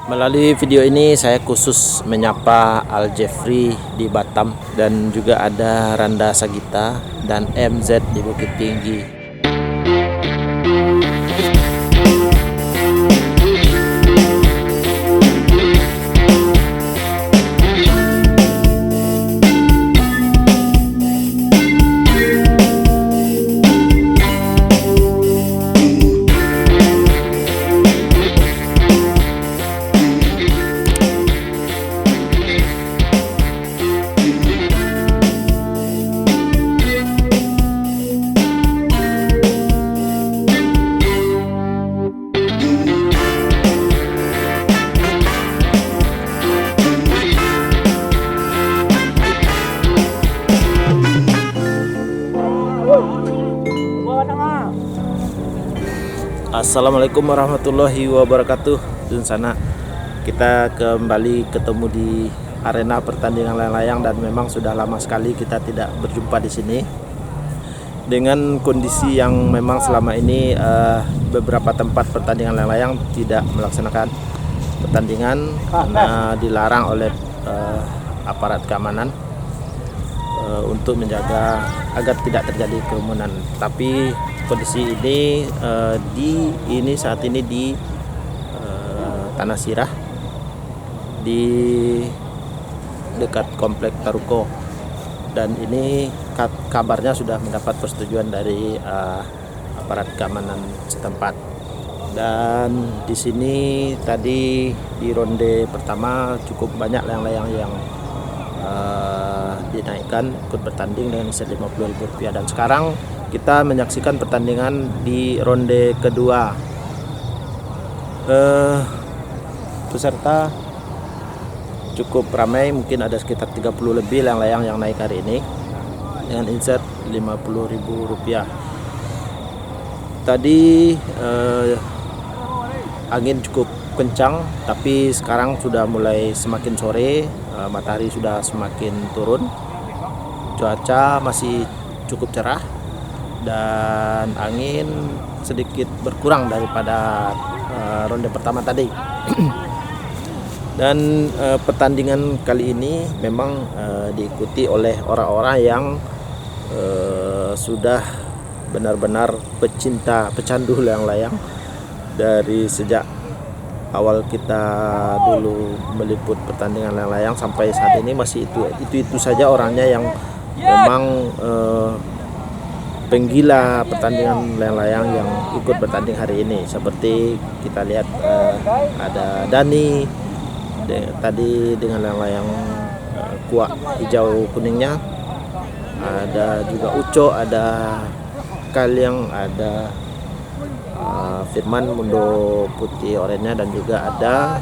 Melalui video ini saya khusus menyapa Al Jeffrey di Batam dan juga ada Randa Sagita dan MZ di Bukit Tinggi. Assalamualaikum warahmatullahi wabarakatuh. Di sana kita kembali ketemu di arena pertandingan layang-layang dan memang sudah lama sekali kita tidak berjumpa di sini. Dengan kondisi yang memang selama ini beberapa tempat pertandingan layang-layang tidak melaksanakan pertandingan karena dilarang oleh aparat keamanan untuk menjaga agar tidak terjadi kerumunan. Tapi kondisi ini saat ini di Tanah Sirah di dekat komplek Taruko, dan ini kabarnya sudah mendapat persetujuan dari aparat keamanan setempat. Dan di sini tadi di ronde pertama cukup banyak layang-layang yang dinaikkan ikut bertanding dengan inset Rp50.000, dan sekarang kita menyaksikan pertandingan di ronde kedua. Peserta cukup ramai, mungkin ada sekitar 30 lebih layang-layang yang naik hari ini dengan inset Rp50.000. Tadi angin cukup kencang, tapi sekarang sudah mulai semakin sore, matahari sudah semakin turun, cuaca masih cukup cerah dan angin sedikit berkurang daripada ronde pertama tadi. Dan pertandingan kali ini memang diikuti oleh orang-orang yang sudah benar-benar pecandu layang-layang. Dari sejak awal kita dulu meliput pertandingan layang-layang sampai saat ini masih itu saja orangnya yang memang penggila pertandingan layang-layang yang ikut bertanding hari ini. Seperti kita lihat ada Dani tadi dengan layang-layang kuak hijau kuningnya, ada juga Uco, ada Kaliang, ada Firman Mundo putih oranye, dan juga ada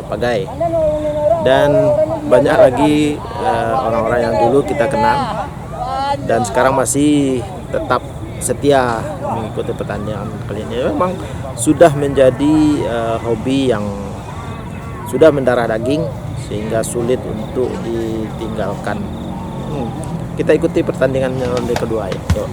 Pagai, dan banyak lagi orang-orang yang dulu kita kenal dan sekarang masih tetap setia mengikuti pertandingan kali ini. Memang sudah menjadi hobi yang sudah mendarah daging sehingga sulit untuk ditinggalkan. Kita ikuti pertandingan ronde kedua itu.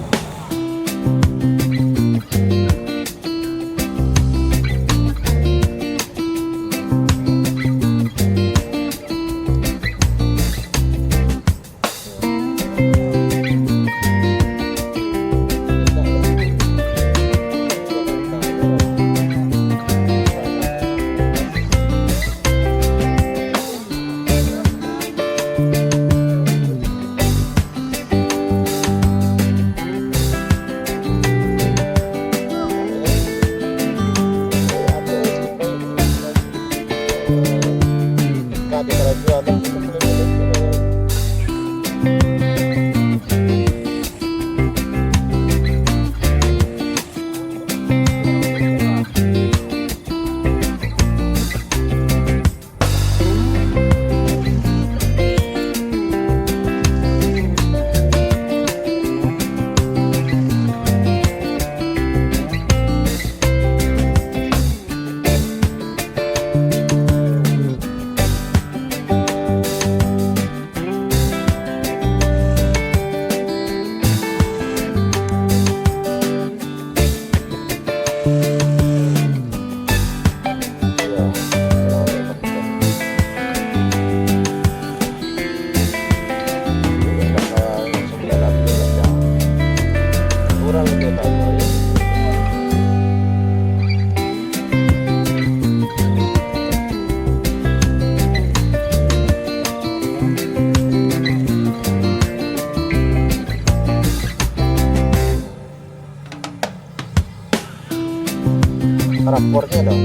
ekornya dong.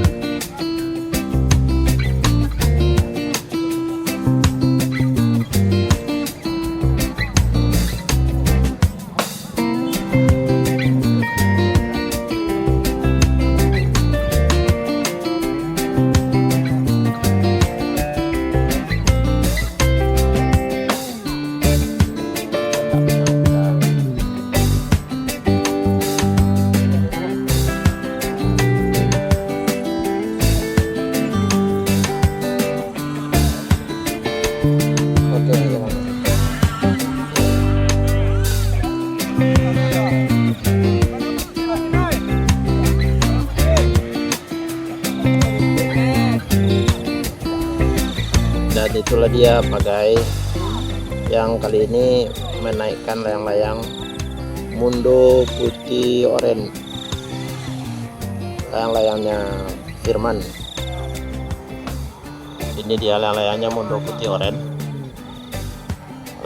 Dan itulah dia pagai yang kali ini menaikkan layang-layang Mundo putih oren, layang-layangnya Firman. Ini dia layang-layangnya Mundo putih oren.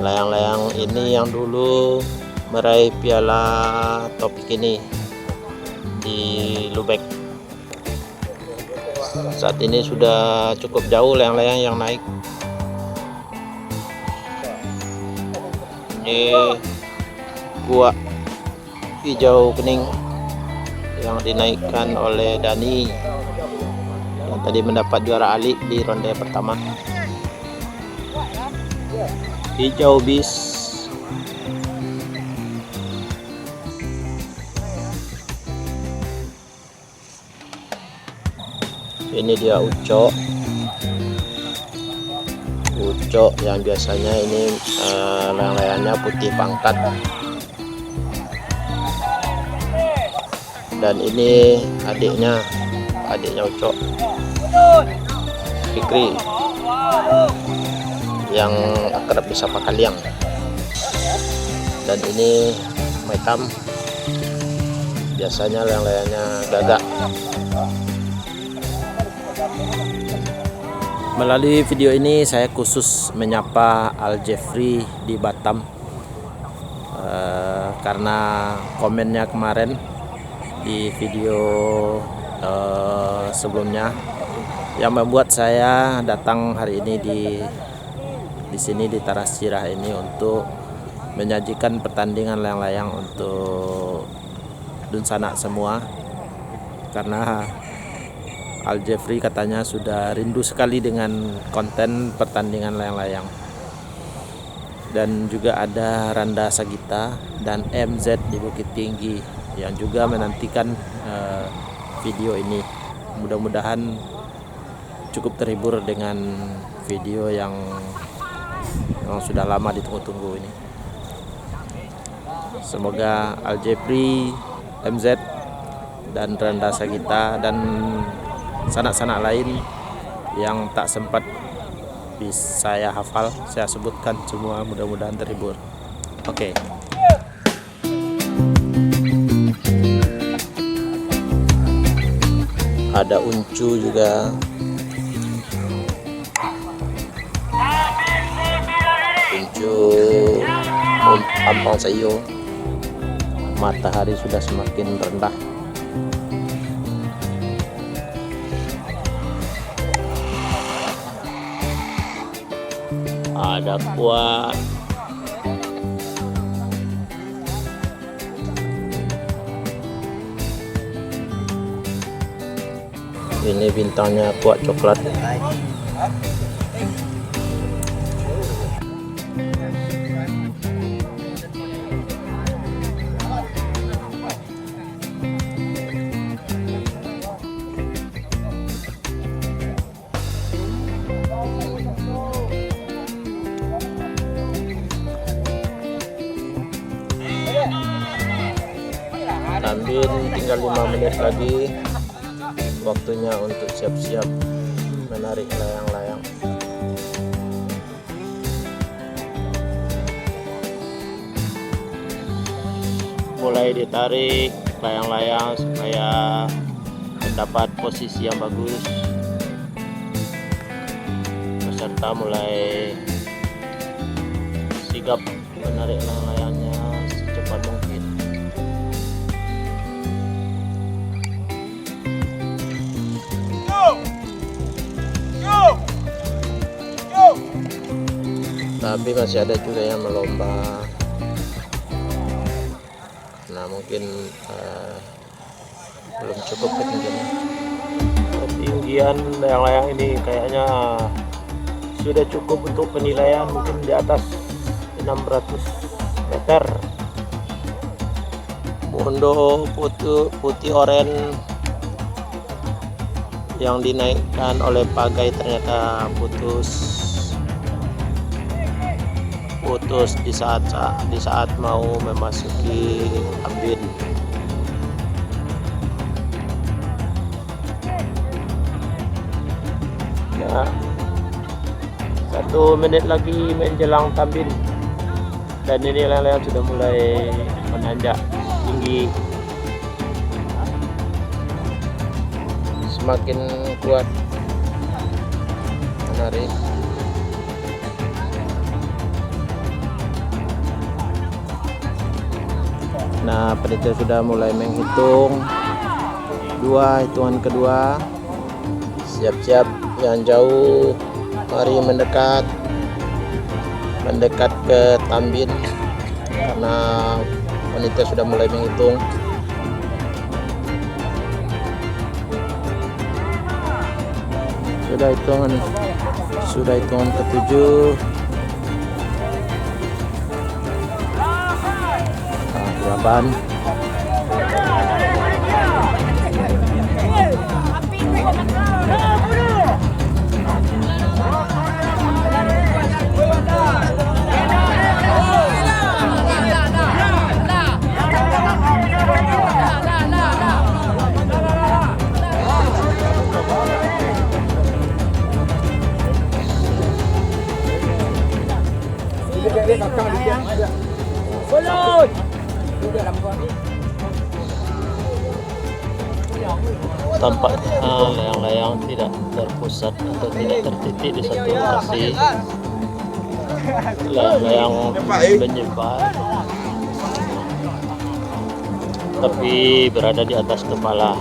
Layang-layang ini yang dulu meraih piala topik ini di Lubek. Saat ini sudah cukup jauh layang-layang yang naik. Ini gua hijau kuning yang dinaikkan oleh Dani yang tadi mendapat juara Ali di ronde pertama. Hijau bis. Ini dia ucok yang biasanya ini layang-layangnya putih pangkat. Dan ini adiknya ucok, Fikri, yang akrab disapa Kaliang. Dan ini Maitam, biasanya layang-layangnya Gagak. Melalui video ini saya khusus menyapa Al Jeffrey di Batam karena komennya kemarin di video sebelumnya yang membuat saya datang hari ini di sini di Taras Cirah ini untuk menyajikan pertandingan layang-layang untuk Dunsanak semua, karena Al Jeffrey katanya sudah rindu sekali dengan konten pertandingan layang-layang. Dan juga ada Randa Sagita dan MZ di Bukit Tinggi yang juga menantikan video ini. Mudah-mudahan cukup terhibur dengan video yang sudah lama ditunggu-tunggu ini. Semoga Al Jeffrey, MZ dan Randa Sagita dan sanak-sanak lain yang tak sempat bisa saya hafal, saya sebutkan semua, mudah-mudahan terhibur. Oke. Ada uncu juga. Uncu Ampang Sayo. Matahari sudah semakin rendah. Ada kuah, ini bintangnya kuah coklat. Tambin tinggal 5 menit lagi, waktunya untuk siap-siap menarik layang-layang. Mulai ditarik layang-layang supaya mendapat posisi yang bagus. Peserta mulai sigap menarik layang-layangnya secepat mungkin. tapi masih ada juga yang melomba. Nah mungkin belum cukup ketinggiannya. Ketinggian layang-layang ini kayaknya sudah cukup untuk penilaian, mungkin di atas 600 meter. Untuk putih oren yang dinaikkan oleh pagai ternyata putus di saat mau memasuki ambin. Ya, 1 menit lagi menjelang tambin, dan ini layang-layang sudah mulai menanjak tinggi, semakin kuat menarik. Nah, panitia sudah mulai menghitung 2 hitungan kedua. Siap-siap yang jauh, mari mendekat ke tambin, karena panitia sudah mulai menghitung. Sudah hitungan ke-7. Nah, 8. Tampaknya layang-layang tidak terpusat atau tidak tertitik di satu lokasi. Layang-layang menyebar, tapi berada di atas kepala.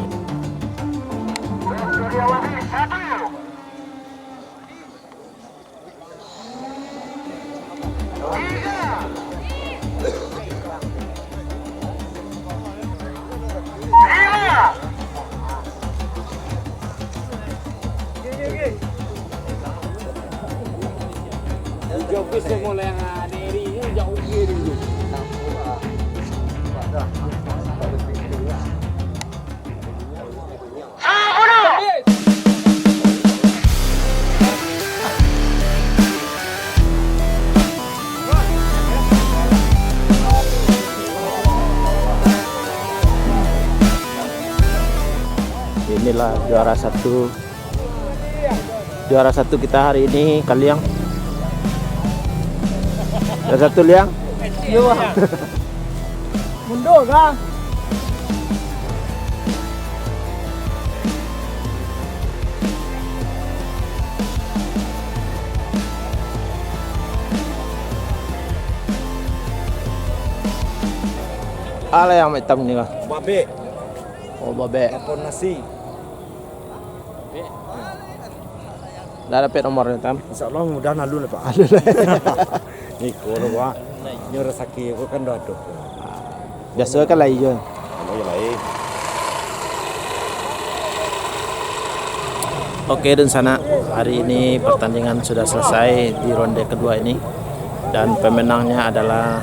Inilah juara satu kita hari ini, Kaliang. Juara 1 Liang. Iya. Mundur kah? Ala yang hitam ni kah? Babe. Oh, babe. Lapor nasi. Dah dapat nomornya tam? InsyaAllah mudah lalu lah Pak. Ni kono gua. Ni rezeki aku kan dah ada. Biasa kan lain je. Kalau yang lain. Oke, dan sana hari ini pertandingan sudah selesai di ronde kedua ini, dan pemenangnya adalah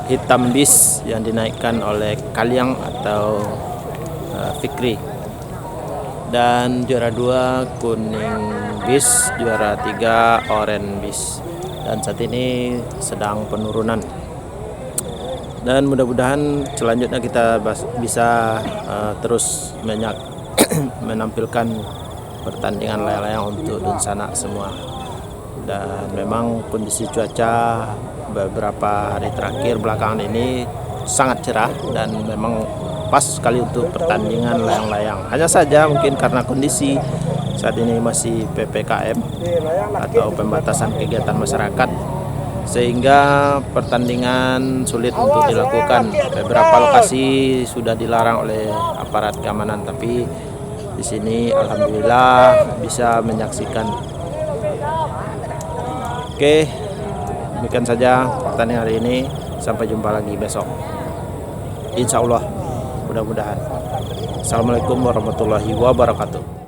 hitam bis yang dinaikkan oleh Kaliang atau Fikri, dan juara 2 kuning bis, juara 3 oren bis, dan saat ini sedang penurunan. Dan mudah-mudahan selanjutnya kita bisa terus menampilkan pertandingan layang-layang untuk Dunsana semua. Dan memang kondisi cuaca beberapa hari terakhir belakangan ini sangat cerah dan memang pas sekali untuk pertandingan layang-layang. Hanya saja mungkin karena kondisi saat ini masih PPKM atau pembatasan kegiatan masyarakat, sehingga pertandingan sulit untuk dilakukan. Beberapa lokasi sudah dilarang oleh aparat keamanan, tapi di sini alhamdulillah bisa menyaksikan. Oke, Demikian saja pertandingan hari ini. Sampai jumpa lagi besok. Insya Allah, mudah-mudahan. Assalamualaikum warahmatullahi wabarakatuh.